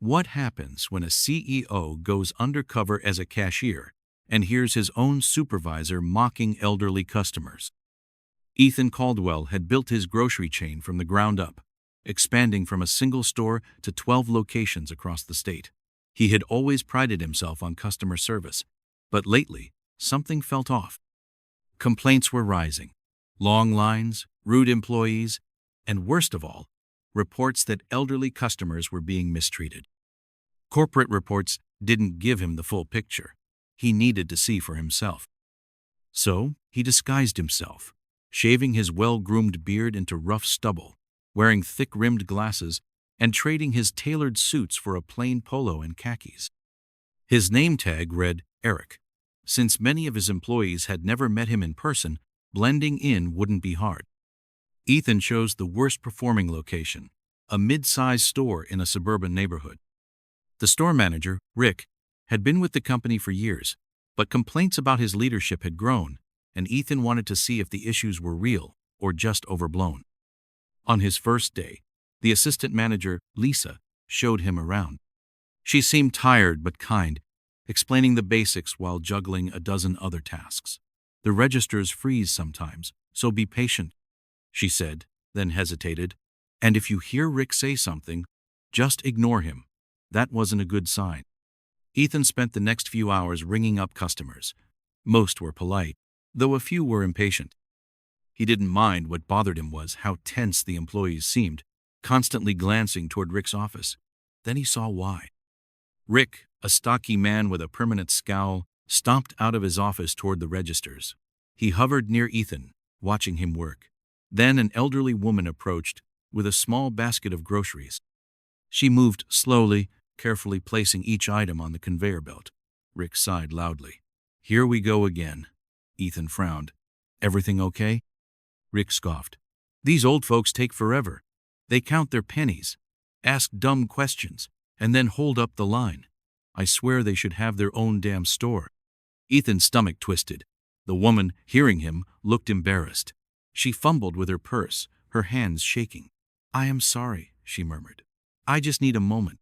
What happens when a CEO goes undercover as a cashier and hears his own supervisor mocking elderly customers? Ethan Caldwell had built his grocery chain from the ground up, expanding from a single store to 12 locations across the state. He had always prided himself on customer service, but lately, something felt off. Complaints were rising. Long lines, rude employees, and worst of all, reports that elderly customers were being mistreated. Corporate reports didn't give him the full picture. He needed to see for himself. So, he disguised himself, shaving his well-groomed beard into rough stubble, wearing thick-rimmed glasses, and trading his tailored suits for a plain polo and khakis. His name tag read Eric. Since many of his employees had never met him in person, blending in wouldn't be hard. Ethan chose the worst-performing location, a mid-sized store in a suburban neighborhood. The store manager, Rick, had been with the company for years, but complaints about his leadership had grown, and Ethan wanted to see if the issues were real or just overblown. On his first day, the assistant manager, Lisa, showed him around. She seemed tired but kind, explaining the basics while juggling a dozen other tasks. The registers freeze sometimes, so be patient, she said, then hesitated. And if you hear Rick say something, just ignore him. That wasn't a good sign. Ethan spent the next few hours ringing up customers. Most were polite, though a few were impatient. He didn't mind. What bothered him was how tense the employees seemed, constantly glancing toward Rick's office. Then he saw why. Rick, a stocky man with a permanent scowl, stomped out of his office toward the registers. He hovered near Ethan, watching him work. Then an elderly woman approached with a small basket of groceries. She moved slowly, carefully placing each item on the conveyor belt. Rick sighed loudly. Here we go again. Ethan frowned. Everything okay? Rick scoffed. These old folks take forever. They count their pennies, ask dumb questions, and then hold up the line. I swear they should have their own damn store. Ethan's stomach twisted. The woman, hearing him, looked embarrassed. She fumbled with her purse, her hands shaking. I am sorry, she murmured. I just need a moment.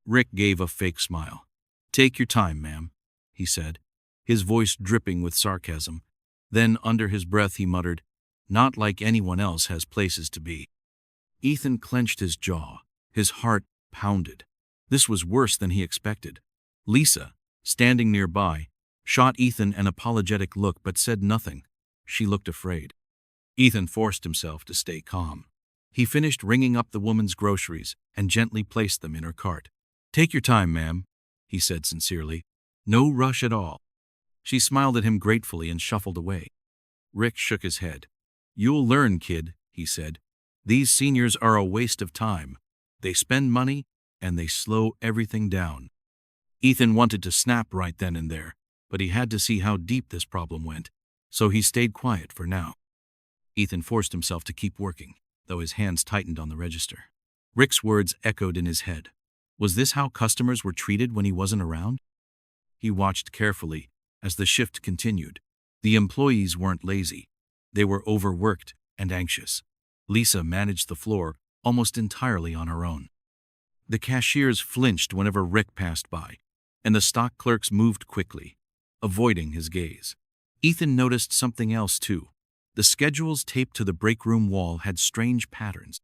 Rick gave a fake smile. Take your time, ma'am, he said, his voice dripping with sarcasm. Then, under his breath, he muttered, Not like anyone else has places to be. Ethan clenched his jaw. His heart pounded. This was worse than he expected. Lisa, standing nearby, shot Ethan an apologetic look but said nothing. She looked afraid. Ethan forced himself to stay calm. He finished ringing up the woman's groceries and gently placed them in her cart. Take your time, ma'am, he said sincerely. No rush at all. She smiled at him gratefully and shuffled away. Rick shook his head. You'll learn, kid, he said. These seniors are a waste of time. They spend money and they slow everything down. Ethan wanted to snap right then and there, but he had to see how deep this problem went, so he stayed quiet for now. Ethan forced himself to keep working, though his hands tightened on the register. Rick's words echoed in his head. Was this how customers were treated when he wasn't around? He watched carefully as the shift continued. The employees weren't lazy. They were overworked and anxious. Lisa managed the floor almost entirely on her own. The cashiers flinched whenever Rick passed by, and the stock clerks moved quickly, avoiding his gaze. Ethan noticed something else too. The schedules taped to the break room wall had strange patterns.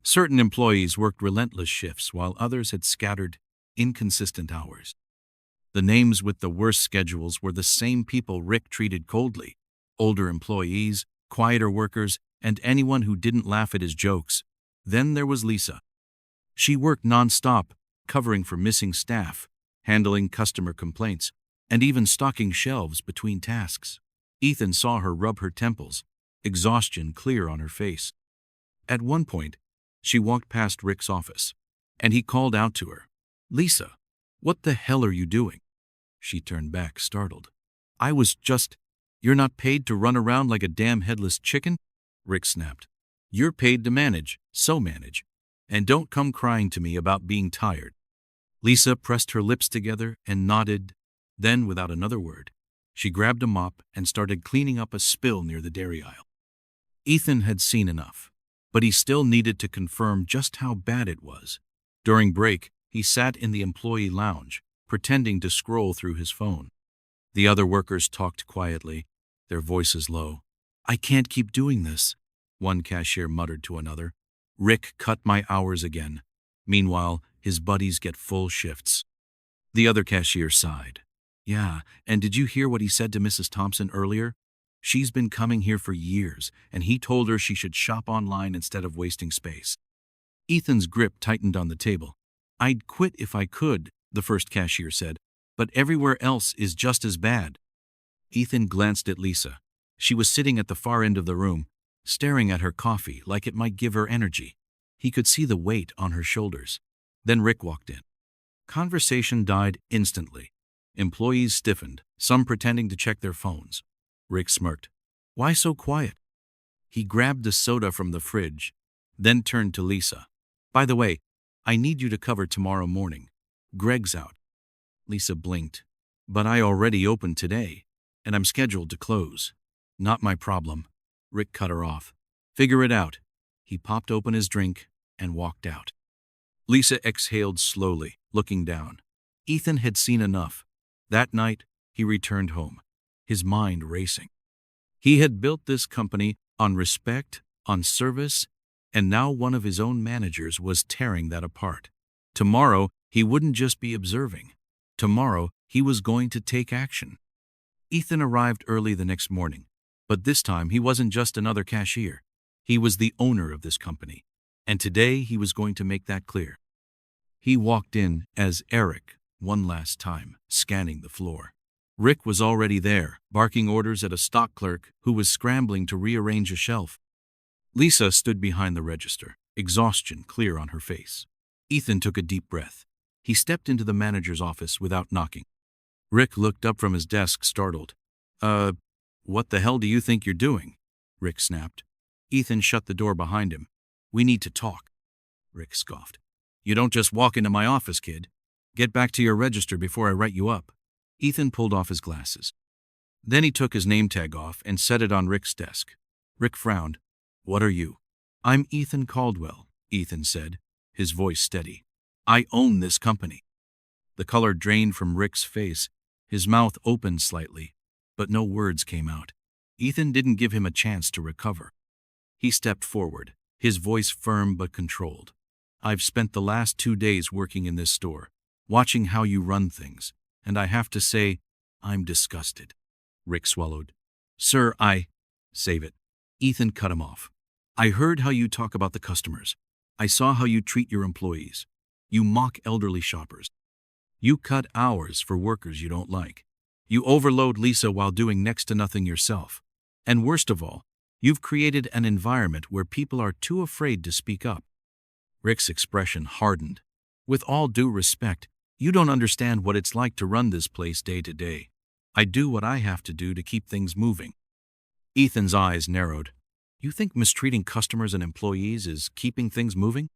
Certain employees worked relentless shifts while others had scattered, inconsistent hours. The names with the worst schedules were the same people Rick treated coldly: older employees, quieter workers, and anyone who didn't laugh at his jokes. Then there was Lisa. She worked non-stop, covering for missing staff, handling customer complaints, and even stocking shelves between tasks. Ethan saw her rub her temples, exhaustion clear on her face. At one point, she walked past Rick's office, and he called out to her, Lisa, what the hell are you doing? She turned back, startled. You're not paid to run around like a damn headless chicken? Rick snapped. You're paid to manage, so manage. And don't come crying to me about being tired. Lisa pressed her lips together and nodded. Then, without another word, she grabbed a mop and started cleaning up a spill near the dairy aisle. Ethan had seen enough, but he still needed to confirm just how bad it was. During break, He sat in the employee lounge, pretending to scroll through his phone. The other workers talked quietly, their voices low. "I can't keep doing this," one cashier muttered to another. "Rick cut my hours again." Meanwhile, his buddies get full shifts. The other cashier sighed. "Yeah, and did you hear what he said to Mrs. Thompson earlier? She's been coming here for years, and he told her she should shop online instead of wasting space." Ethan's grip tightened on the table. "I'd quit if I could," the first cashier said, "but everywhere else is just as bad." Ethan glanced at Lisa. She was sitting at the far end of the room, staring at her coffee like it might give her energy. He could see the weight on her shoulders. Then Rick walked in. Conversation died instantly. Employees stiffened, some pretending to check their phones. Rick smirked. "Why so quiet?" He grabbed a soda from the fridge, then turned to Lisa. "By the way, I need you to cover tomorrow morning. Greg's out." Lisa blinked. "But I already opened today, and I'm scheduled to close." "Not my problem." Rick cut her off. "Figure it out." He popped open his drink and walked out. Lisa exhaled slowly, looking down. Ethan had seen enough. That night, he returned home, his mind racing. He had built this company on respect, on service, and now one of his own managers was tearing that apart. Tomorrow, he wouldn't just be observing. Tomorrow, he was going to take action. Ethan arrived early the next morning, but this time he wasn't just another cashier. He was the owner of this company, and today he was going to make that clear. He walked in as Eric, one last time, scanning the floor. Rick was already there, barking orders at a stock clerk who was scrambling to rearrange a shelf. Lisa stood behind the register, exhaustion clear on her face. Ethan took a deep breath. He stepped into the manager's office without knocking. Rick looked up from his desk, startled. What the hell do you think you're doing?" Rick snapped. Ethan shut the door behind him. "We need to talk." Rick scoffed. "You don't just walk into my office, kid. Get back to your register before I write you up." Ethan pulled off his glasses. Then he took his name tag off and set it on Rick's desk. Rick frowned. "What are you?" "I'm Ethan Caldwell," Ethan said, his voice steady. "I own this company." The color drained from Rick's face. His mouth opened slightly, but no words came out. Ethan didn't give him a chance to recover. He stepped forward, his voice firm but controlled. "I've spent the last 2 days working in this store, watching how you run things, and I have to say, I'm disgusted." Rick swallowed. "Sir, Save it." Ethan cut him off. "I heard how you talk about the customers. I saw how you treat your employees. You mock elderly shoppers. You cut hours for workers you don't like. You overload Lisa while doing next to nothing yourself. And worst of all, you've created an environment where people are too afraid to speak up." Rick's expression hardened. "With all due respect, you don't understand what it's like to run this place day to day. I do what I have to do to keep things moving." Ethan's eyes narrowed. "You think mistreating customers and employees is keeping things moving?"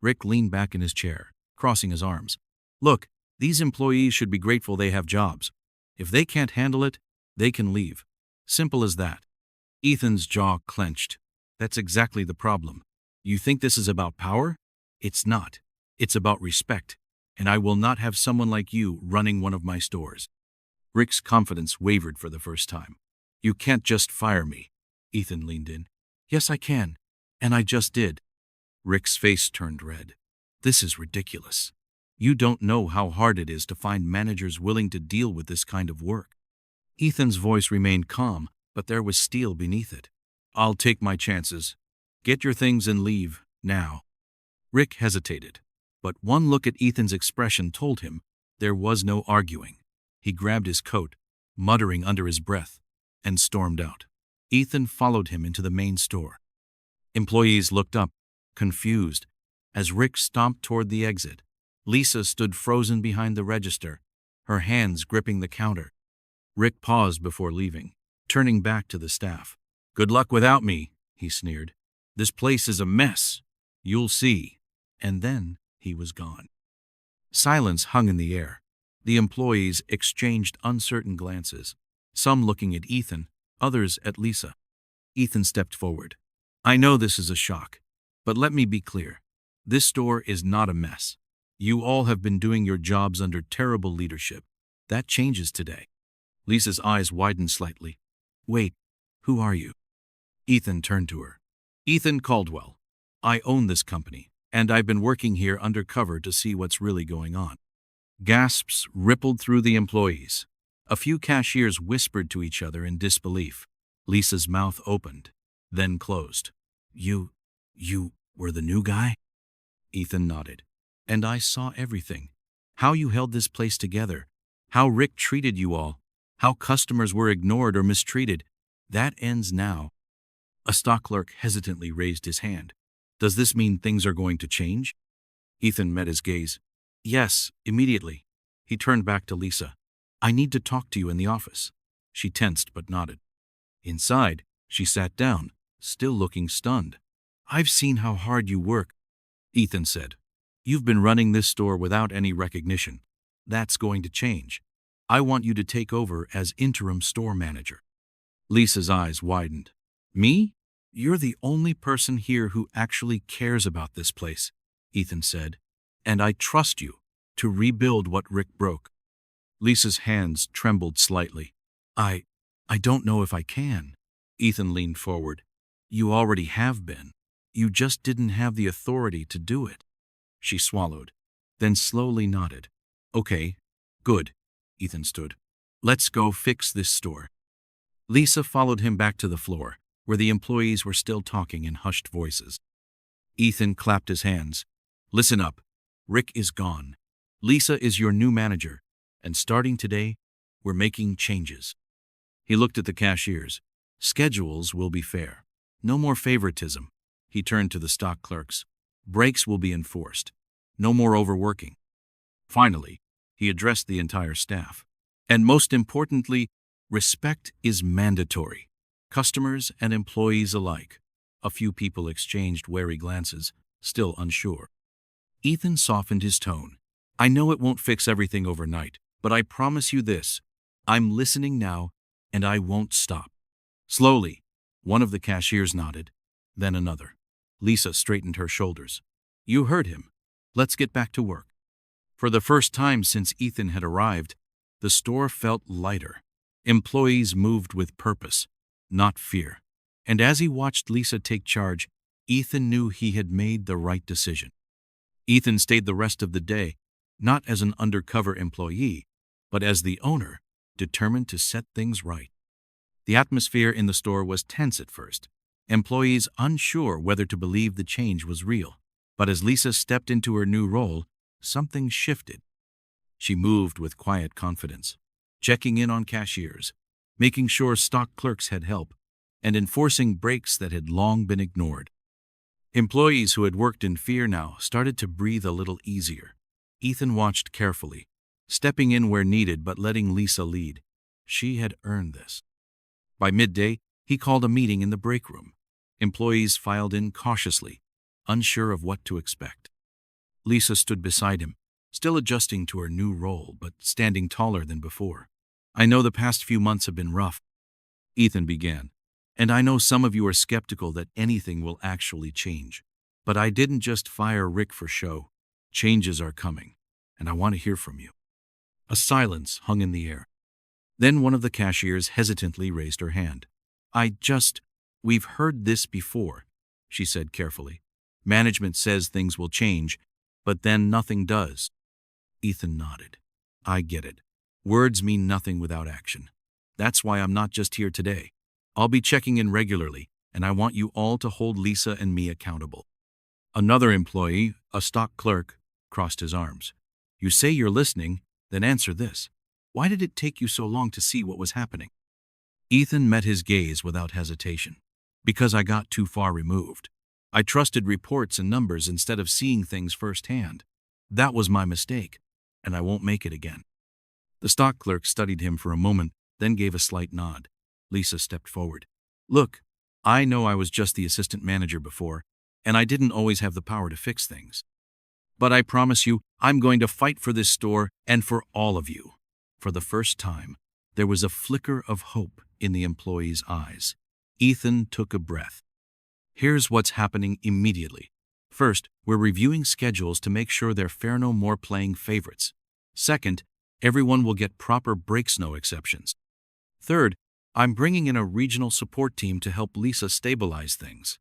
Rick leaned back in his chair, crossing his arms. "Look, these employees should be grateful they have jobs. If they can't handle it, they can leave. Simple as that." Ethan's jaw clenched. "That's exactly the problem. You think this is about power? It's not. It's about respect, and I will not have someone like you running one of my stores." Rick's confidence wavered for the first time. "You can't just fire me." Ethan leaned in. "Yes, I can, and I just did." Rick's face turned red. "This is ridiculous. You don't know how hard it is to find managers willing to deal with this kind of work." Ethan's voice remained calm, but there was steel beneath it. "I'll take my chances. Get your things and leave, now." Rick hesitated, but one look at Ethan's expression told him there was no arguing. He grabbed his coat, muttering under his breath, and stormed out. Ethan followed him into the main store. Employees looked up, confused, as Rick stomped toward the exit. Lisa stood frozen behind the register, her hands gripping the counter. Rick paused before leaving, turning back to the staff. "Good luck without me," he sneered. "This place is a mess. You'll see." And then he was gone. Silence hung in the air. The employees exchanged uncertain glances, some looking at Ethan, others at Lisa. Ethan stepped forward. "I know this is a shock, but let me be clear. This store is not a mess. You all have been doing your jobs under terrible leadership. That changes today. Lisa's eyes widened slightly. Wait, who are you? Ethan turned to her. Ethan Caldwell. I own this company, and I've been working here undercover to see what's really going on. Gasps rippled through the employees. A few cashiers whispered to each other in disbelief. Lisa's mouth opened, then closed. You were the new guy? Ethan nodded. And I saw everything. How you held this place together. How Rick treated you all. How customers were ignored or mistreated. That ends now. A stock clerk hesitantly raised his hand. Does this mean things are going to change? Ethan met his gaze. Yes, immediately. He turned back to Lisa. I need to talk to you in the office. She tensed but nodded. Inside, she sat down, still looking stunned. I've seen how hard you work, Ethan said. You've been running this store without any recognition. That's going to change. I want you to take over as interim store manager. Lisa's eyes widened. Me? You're the only person here who actually cares about this place, Ethan said. And I trust you to rebuild what Rick broke. Lisa's hands trembled slightly. I don't know if I can. Ethan leaned forward. You already have been. You just didn't have the authority to do it. She swallowed, then slowly nodded. Okay, good. Ethan stood. Let's go fix this store. Lisa followed him back to the floor, where the employees were still talking in hushed voices. Ethan clapped his hands. Listen up. Rick is gone. Lisa is your new manager, and starting today, we're making changes. He looked at the cashiers. Schedules will be fair. No more favoritism. He turned to the stock clerks. Breaks will be enforced. No more overworking. Finally, he addressed the entire staff. And most importantly, respect is mandatory. Customers and employees alike. A few people exchanged wary glances, still unsure. Ethan softened his tone. I know it won't fix everything overnight, but I promise you this. I'm listening now, and I won't stop. Slowly, one of the cashiers nodded, then another. Lisa straightened her shoulders. You heard him. Let's get back to work. For the first time since Ethan had arrived, the store felt lighter. Employees moved with purpose, not fear. And as he watched Lisa take charge, Ethan knew he had made the right decision. Ethan stayed the rest of the day, not as an undercover employee, but as the owner, determined to set things right. The atmosphere in the store was tense at first, employees unsure whether to believe the change was real. But as Lisa stepped into her new role, something shifted. She moved with quiet confidence, checking in on cashiers, making sure stock clerks had help, and enforcing breaks that had long been ignored. Employees who had worked in fear now started to breathe a little easier. Ethan watched carefully, stepping in where needed but letting Lisa lead. She had earned this. By midday, he called a meeting in the break room. Employees filed in cautiously, unsure of what to expect. Lisa stood beside him, still adjusting to her new role but standing taller than before. I know the past few months have been rough, Ethan began, and I know some of you are skeptical that anything will actually change. But I didn't just fire Rick for show. Changes are coming, and I want to hear from you. A silence hung in the air. Then one of the cashiers hesitantly raised her hand. We've heard this before, she said carefully. Management says things will change, but then nothing does. Ethan nodded. I get it. Words mean nothing without action. That's why I'm not just here today. I'll be checking in regularly, and I want you all to hold Lisa and me accountable. Another employee, a stock clerk, crossed his arms. You say you're listening, then answer this. Why did it take you so long to see what was happening? Ethan met his gaze without hesitation. Because I got too far removed. I trusted reports and numbers instead of seeing things firsthand. That was my mistake, and I won't make it again. The stock clerk studied him for a moment, then gave a slight nod. Lisa stepped forward. Look, I know I was just the assistant manager before, and I didn't always have the power to fix things. But I promise you, I'm going to fight for this store and for all of you. For the first time, there was a flicker of hope in the employee's eyes. Ethan took a breath. Here's what's happening immediately. First, we're reviewing schedules to make sure they're fair, no more playing favorites. Second, everyone will get proper breaks, no exceptions. Third, I'm bringing in a regional support team to help Lisa stabilize things.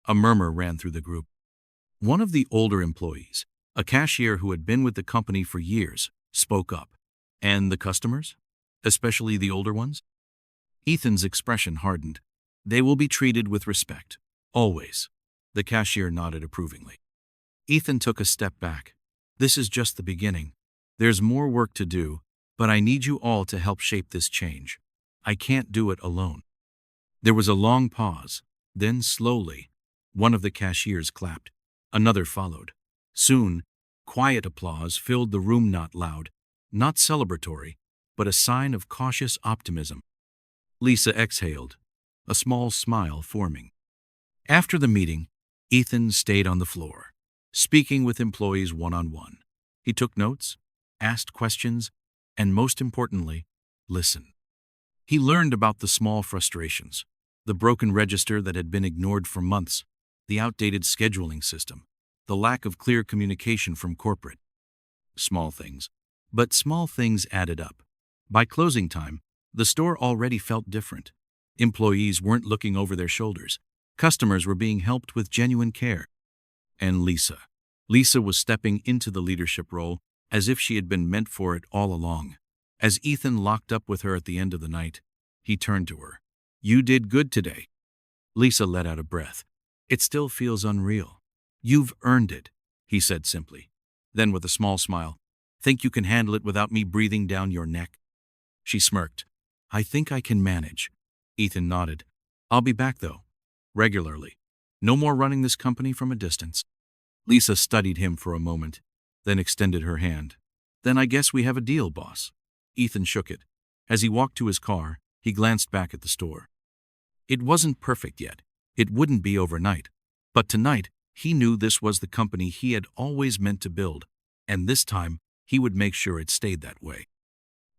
A murmur ran through the group. One of the older employees, a cashier who had been with the company for years, spoke up. And the customers? Especially the older ones? Ethan's expression hardened. They will be treated with respect. Always. The cashier nodded approvingly. Ethan took a step back. This is just the beginning. There's more work to do, but I need you all to help shape this change. I can't do it alone. There was a long pause. Then, slowly, one of the cashiers clapped. Another followed. Soon, quiet applause filled the room, not loud, not celebratory, but a sign of cautious optimism. Lisa exhaled, a small smile forming. After the meeting, Ethan stayed on the floor, speaking with employees one-on-one. He took notes, asked questions, and most importantly, listened. He learned about the small frustrations, the broken register that had been ignored for months, the outdated scheduling system, the lack of clear communication from corporate. Small things. But small things added up. By closing time, the store already felt different. Employees weren't looking over their shoulders. Customers were being helped with genuine care. And Lisa. Lisa was stepping into the leadership role as if she had been meant for it all along. As Ethan locked up with her at the end of the night, he turned to her. You did good today. Lisa let out a breath. It still feels unreal. You've earned it, he said simply. Then with a small smile, think you can handle it without me breathing down your neck? She smirked. I think I can manage. Ethan nodded. I'll be back though. Regularly. No more running this company from a distance. Lisa studied him for a moment, then extended her hand. Then I guess we have a deal, boss. Ethan shook it. As he walked to his car, he glanced back at the store. It wasn't perfect yet. It wouldn't be overnight. But tonight, he knew this was the company he had always meant to build, and this time, he would make sure it stayed that way.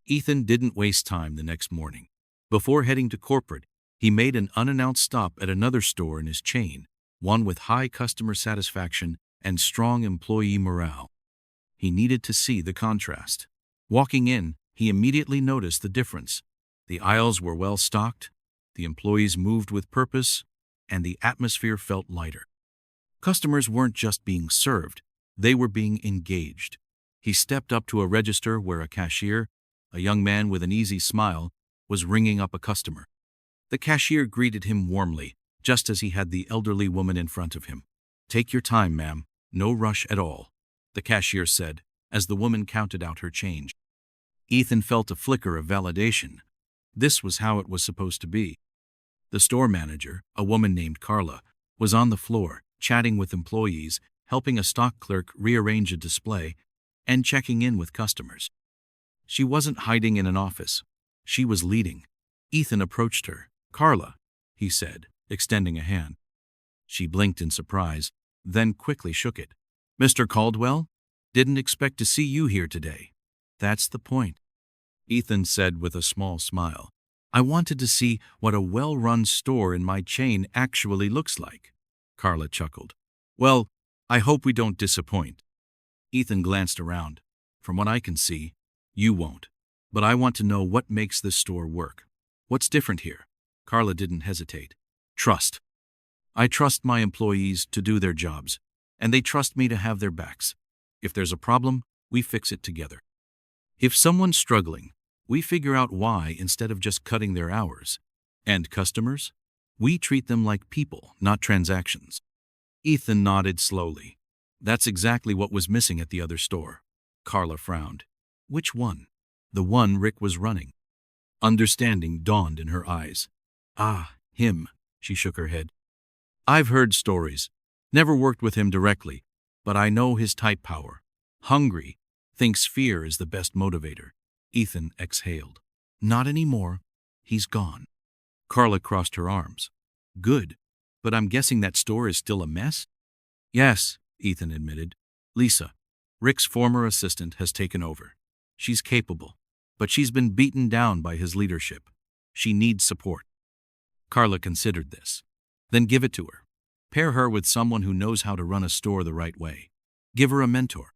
Ethan didn't waste time the next morning. Before heading to corporate, he made an unannounced stop at another store in his chain, one with high customer satisfaction and strong employee morale. He needed to see the contrast. Walking in, he immediately noticed the difference. The aisles were well stocked, the employees moved with purpose, and the atmosphere felt lighter. Customers weren't just being served, they were being engaged. He stepped up to a register where a cashier, a young man with an easy smile, was ringing up a customer. The cashier greeted him warmly, just as he had the elderly woman in front of him. Take your time, ma'am, no rush at all, the cashier said, as the woman counted out her change. Ethan felt a flicker of validation. This was how it was supposed to be. The store manager, a woman named Carla, was on the floor, chatting with employees, helping a stock clerk rearrange a display, and checking in with customers. She wasn't hiding in an office. She was leading. Ethan approached her. Carla, he said, extending a hand. She blinked in surprise, then quickly shook it. Mr. Caldwell? Didn't expect to see you here today. That's the point, Ethan said with a small smile. I wanted to see what a well-run store in my chain actually looks like. Carla chuckled. Well, I hope we don't disappoint. Ethan glanced around. From what I can see, you won't. But I want to know what makes this store work. What's different here? Carla didn't hesitate. Trust. I trust my employees to do their jobs, and they trust me to have their backs. If there's a problem, we fix it together. If someone's struggling, we figure out why instead of just cutting their hours. And customers? We treat them like people, not transactions. Ethan nodded slowly. That's exactly what was missing at the other store. Carla frowned. Which one? The one Rick was running. Understanding dawned in her eyes. Ah, him, she shook her head. I've heard stories. Never worked with him directly, but I know his type power. Hungry, thinks fear is the best motivator. Ethan exhaled. Not anymore. He's gone. Carla crossed her arms. Good, but I'm guessing that store is still a mess? Yes, Ethan admitted. Lisa, Rick's former assistant, has taken over. She's capable, but she's been beaten down by his leadership. She needs support. Carla considered this. Then give it to her. Pair her with someone who knows how to run a store the right way. Give her a mentor.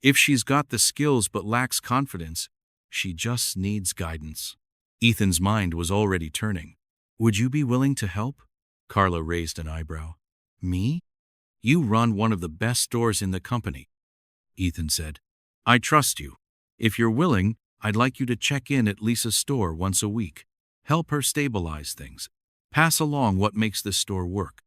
If she's got the skills but lacks confidence, she just needs guidance. Ethan's mind was already turning. Would you be willing to help? Carla raised an eyebrow. Me? You run one of the best stores in the company, Ethan said. I trust you. If you're willing, I'd like you to check in at Lisa's store once a week. Help her stabilize things. Pass along what makes this store work.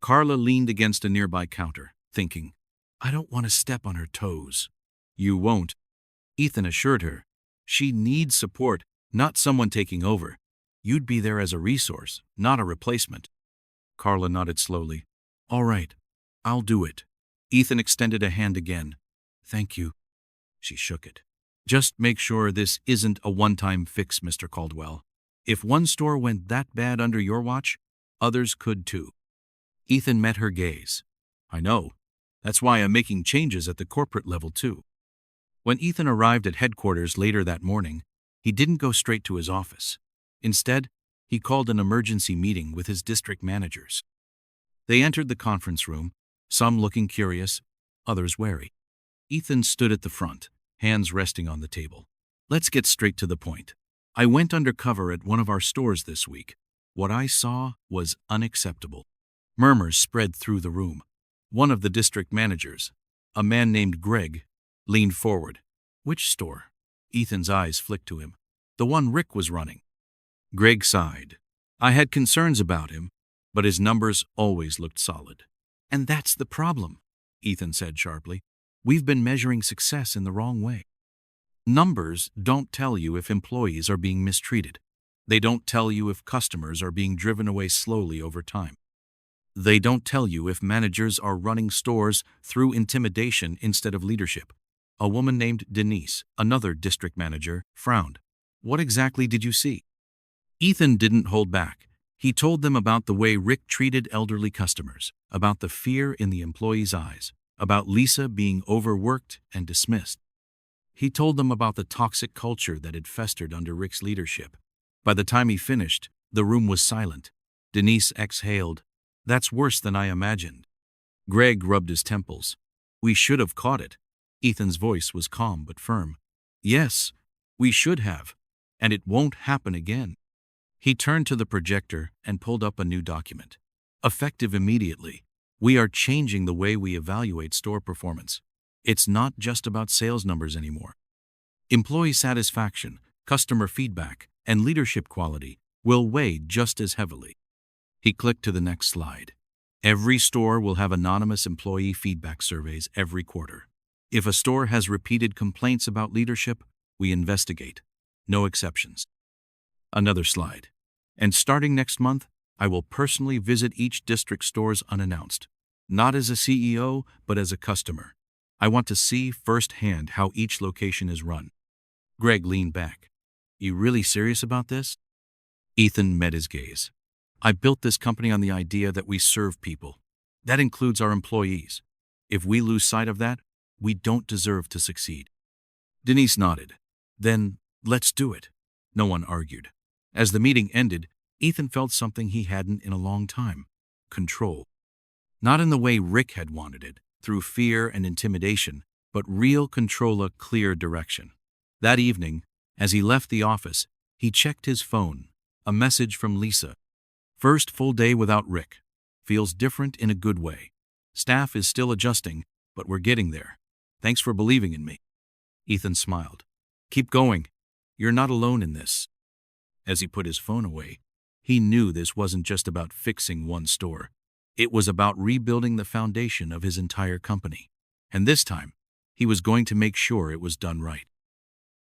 Carla leaned against a nearby counter, thinking, I don't want to step on her toes. You won't, Ethan assured her. She needs support, not someone taking over. You'd be there as a resource, not a replacement. Carla nodded slowly. All right, I'll do it. Ethan extended a hand again. Thank you. She shook it. Just make sure this isn't a one-time fix, Mr. Caldwell. If one store went that bad under your watch, others could too. Ethan met her gaze. I know. That's why I'm making changes at the corporate level too. When Ethan arrived at headquarters later that morning, he didn't go straight to his office. Instead, he called an emergency meeting with his district managers. They entered the conference room, some looking curious, others wary. Ethan stood at the front, hands resting on the table. Let's get straight to the point. I went undercover at one of our stores this week. What I saw was unacceptable. Murmurs spread through the room. One of the district managers, a man named Greg, leaned forward. Which store? Ethan's eyes flicked to him. The one Rick was running. Greg sighed. I had concerns about him, but his numbers always looked solid. And that's the problem, Ethan said sharply. We've been measuring success in the wrong way. Numbers don't tell you if employees are being mistreated. They don't tell you if customers are being driven away slowly over time. They don't tell you if managers are running stores through intimidation instead of leadership. A woman named Denise, another district manager, frowned. What exactly did you see? Ethan didn't hold back. He told them about the way Rick treated elderly customers, about the fear in the employees' eyes, about Lisa being overworked and dismissed. He told them about the toxic culture that had festered under Rick's leadership. By the time he finished, the room was silent. Denise exhaled. That's worse than I imagined. Greg rubbed his temples. We should have caught it. Ethan's voice was calm but firm. Yes, we should have, and it won't happen again. He turned to the projector and pulled up a new document. Effective immediately, we are changing the way we evaluate store performance. It's not just about sales numbers anymore. Employee satisfaction, customer feedback, and leadership quality will weigh just as heavily. He clicked to the next slide. Every store will have anonymous employee feedback surveys every quarter. If a store has repeated complaints about leadership, we investigate. No exceptions. Another slide. And starting next month, I will personally visit each district stores unannounced. Not as a CEO, but as a customer. I want to see firsthand how each location is run. Greg leaned back. You really serious about this? Ethan met his gaze. I built this company on the idea that we serve people. That includes our employees. If we lose sight of that, we don't deserve to succeed. Denise nodded. Then, let's do it. No one argued. As the meeting ended, Ethan felt something he hadn't in a long time. Control. Not in the way Rick had wanted it, through fear and intimidation, but real control, a clear direction. That evening, as he left the office, he checked his phone. A message from Lisa. First full day without Rick. Feels different in a good way. Staff is still adjusting, but we're getting there. Thanks for believing in me. Ethan smiled. Keep going. You're not alone in this. As he put his phone away, he knew this wasn't just about fixing one store. It was about rebuilding the foundation of his entire company. And this time, he was going to make sure it was done right.